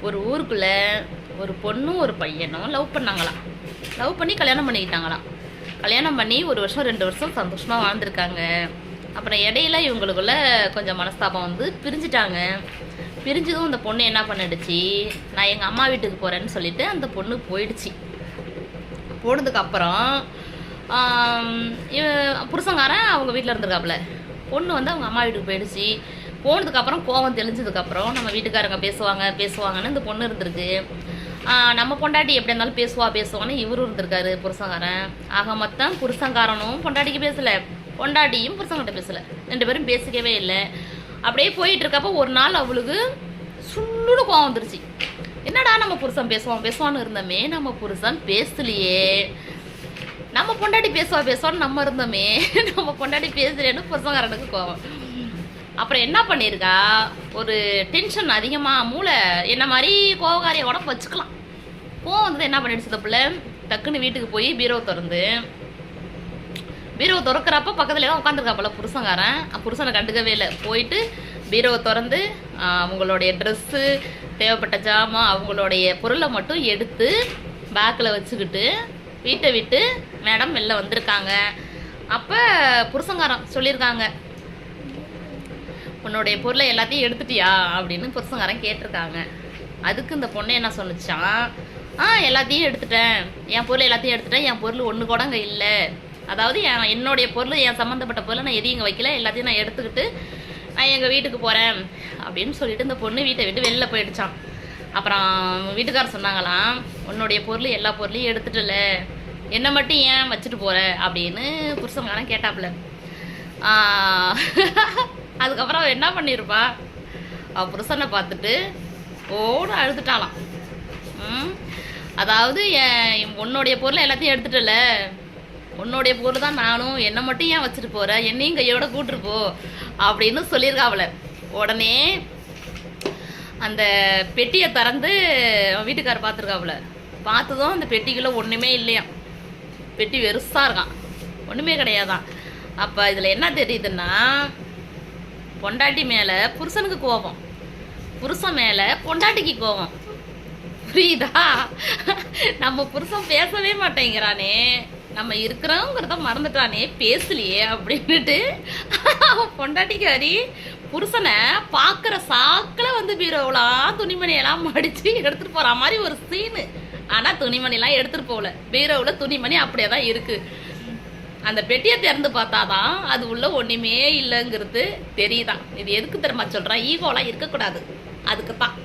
ஒரு ஊருக்குள்ள ஒரு பொண்ணும் ஒரு பையனும் லவ் பண்ணாங்களாம். லவ் பண்ணி கல்யாணம் பண்ணிக்கிட்டாங்களாம். கல்யாணம் பண்ணி 1 வருஷம் 2 வருஷம் சந்தோஷமாக வாழ்ந்துருக்காங்க. அப்புறம் இடையில இவங்களுக்குள்ள கொஞ்சம் மனஸ்தாபம் வந்து பிரிஞ்சுட்டாங்க. பிரிஞ்சதும் அந்த பொண்ணு என்ன பண்ணிடுச்சு, நான் எங்கள் அம்மா வீட்டுக்கு போகிறேன்னு சொல்லிட்டு அந்த பொண்ணு போயிடுச்சு. போனதுக்கப்புறம் புருஷங்காரன் அவங்க வீட்டில் இருந்திருக்காப்புல. பொண்ணு வந்து அவங்க அம்மா வீட்டுக்கு போயிடுச்சு. போனதுக்கப்புறம் கோவம் தெளிஞ்சதுக்கப்புறம் நம்ம வீட்டுக்காரங்க பேசுவாங்கன்னு இந்த பொண்ணு இருந்திருக்கு. நம்ம பொண்டாட்டி எப்படி இருந்தாலும் பேசுவான்னு இவரும் இருந்திருக்காரு புருஷங்காரன். ஆக மொத்தம் புருஷங்காரனும் பொண்டாட்டிக்கு பேசலை, பொண்டாட்டியும் புருஷங்கிட்ட பேசலை, 2 பேரும் பேசிக்கவே இல்லை. அப்படியே போயிட்டு இருக்கப்போ ஒரு நாள் அவளுக்கு சுள்ளுடு கோவம் வந்துருச்சு. என்னடா நம்ம புருஷன் பேசுவான்னு இருந்தோமே, நம்ம புருஷன் பேசலையே, நம்ம பொண்டாட்டி பேசுவான்னு நம்ம இருந்தோமே, நம்ம பொண்டாட்டி பேசலையேன்னு புருஷங்காரனுக்கு கோவம். அப்புறம் என்ன பண்ணியிருக்கா, ஒரு டென்ஷன் அதிகமாக, மூளை என்ன மாதிரி கோவக்காரியை கூட வச்சுக்கலாம். கோவம் வந்து என்ன பண்ணிடுச்சு இந்த பிள்ளை, டக்குன்னு வீட்டுக்கு போய் பீரோ திறக்கிறப்ப பக்கத்துல தான் உட்காந்துருக்காப்பல புருஷங்காரன். புருஷனை கண்டுக்கவே இல்லை. போயிட்டு பீரோவை திறந்து அவங்களுடைய ட்ரெஸ்ஸு, தேவைப்பட்ட ஜாமான், அவங்களுடைய பொருளை மட்டும் எடுத்து பேக்கில் வச்சுக்கிட்டு வீட்டை விட்டு மேடம் வெளில வந்திருக்காங்க. அப்போ புருஷங்காரன் சொல்லியிருக்காங்க, உன்னுடைய பொருளை எல்லாத்தையும் எடுத்துட்டியா அப்படின்னு புருஷங்காரன் கேட்டிருக்காங்க. அதுக்கு இந்த பொண்ணு என்ன சொன்னிச்சான், எல்லாத்தையும் எடுத்துட்டேன், என் பொருள் எல்லாத்தையும் எடுத்துட்டேன், என் பொருள் ஒன்று கூட அங்கே இல்லை, அதாவது என்னுடைய பொருள், என் சம்மந்தப்பட்ட பொருளை நான் எதையும் இங்கே வைக்கல, எல்லாத்தையும் நான் எடுத்துக்கிட்டு நான் எங்கள் வீட்டுக்கு போகிறேன் அப்படின்னு சொல்லிட்டு இந்த பொண்ணு வீட்டை விட்டு வெளில போயிடுச்சான். அப்புறம் வீட்டுக்காரர் சொன்னாங்களாம், உன்னுடைய பொருள் எல்லா பொருளையும் எடுத்துட்டல, என்னை மட்டும் ஏன் வச்சுட்டு போகிற அப்படின்னு புருஷங்காரன் கேட்டாப்புல. அதுக்கப்புறம் என்ன பண்ணியிருப்பா, அவள் புருஷனை பார்த்துட்டு ஓடு அழுதுட்டாலாம். அதாவது உன்னுடைய பொருளை எல்லாத்தையும் எடுத்துட்டல, உன்னுடைய பொருள் தான் நானும், என்னை மட்டும் ஏன் வச்சுட்டு போகிற, என்னையும் கையோட கூட்டுருப்போ அப்படின்னு சொல்லியிருக்காவல. உடனே அந்த பெட்டியை திறந்து வீட்டுக்காரர் பார்த்துருக்காப்புல. பார்த்ததும் அந்த பெட்டிக்குள்ளே ஒன்றுமே இல்லையாம். பெட்டி வெறுசாக இருக்கான், ஒன்றுமே கிடையாதான். அப்போ இதில் என்ன தெரியுதுன்னா, பொண்டாட்டி மேலே புருஷனுக்கு கோபம், புருஷன் மேலே பொண்டாட்டிக்கு கோபம். புரியுதா? நம்ம புருஷன் பேசவே மாட்டேங்கிறானே, நம்ம இருக்கிறோங்கிறத மறந்துட்டானே, பேசலையே அப்படின்னுட்டு பொண்டாட்டிக்காரி புருஷனை பார்க்குற சாக்கில் வந்து பீரோவெலாம் துணிமணியெல்லாம் மடித்து எடுத்துகிட்டு போகிற மாதிரி ஒரு சீனு. ஆனால் துணிமணிலாம் எடுத்துகிட்டு போகல, பீரோவில் துணிமணி அப்படியே தான் இருக்குது. அந்த பெட்டியை திறந்து பார்த்தாதான் அது உள்ள ஒன்றுமே இல்லைங்கிறது தெரியுதான். இது எதுக்கு தெரியுமா சொல்கிறேன், ஈகோலாம் இருக்கக்கூடாது, அதுக்கு தான்.